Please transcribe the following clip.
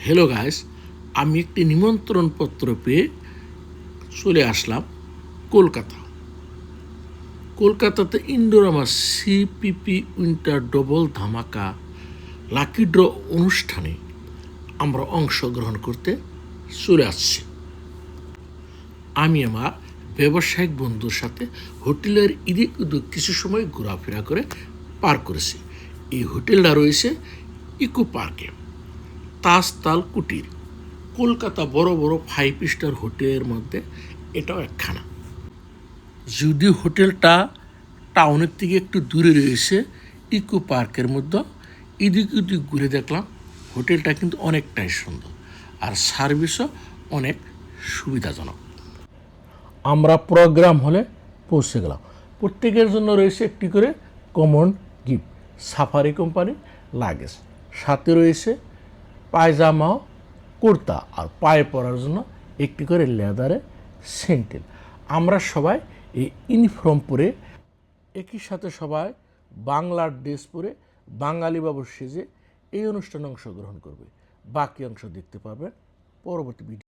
Hello guys, আমি একটি নিমন্ত্রণপত্র পেয়ে চলে আসলাম কলকাতাতে ইন্ডোরামা সিপিপি উইন্টার ডবল ধামাকা লাকি ড্র অনুষ্ঠানে আমরা অংশগ্রহণ করতে চলে আসছি। আমি আমার ব্যবসায়িক বন্ধুর সাথে হোটেলের এদিক ওদিক কিছু সময় ঘোরাফেরা করে পার করেছি। এই হোটেলটা রয়েছে ইকো পার্কে, তাজতাল কুটির। কলকাতা বড় বড় 5 স্টার হোটেলের মধ্যে এটাও একখানা। যদিও হোটেলটা টাউনের থেকে একটু দূরে রয়েছে, ইকো পার্কের মধ্যে এদিক ওদিক ঘুরে দেখলাম হোটেলটা কিন্তু অনেকটাই সুন্দর আর সার্ভিসও অনেক সুবিধাজনক। আমরা প্রোগ্রাম হলে পৌঁছে গেলাম। প্রত্যেকের জন্য রয়েছে একটি করে common gift, safari company luggage, সাথে রয়েছে পায়জামা, কুর্তা আর পায়ে পরার জন্য একটি করে লেদারে স্যান্ডেল। আমরা সবাই এই ইউনিফর্ম পরে একই সাথে সবাই বাংলার ড্রেস পরে বাঙালি বাবু সেজে এই অনুষ্ঠানে অংশগ্রহণ করবে। বাকি অংশ দেখতে পাবেন পরবর্তী ভিডিও।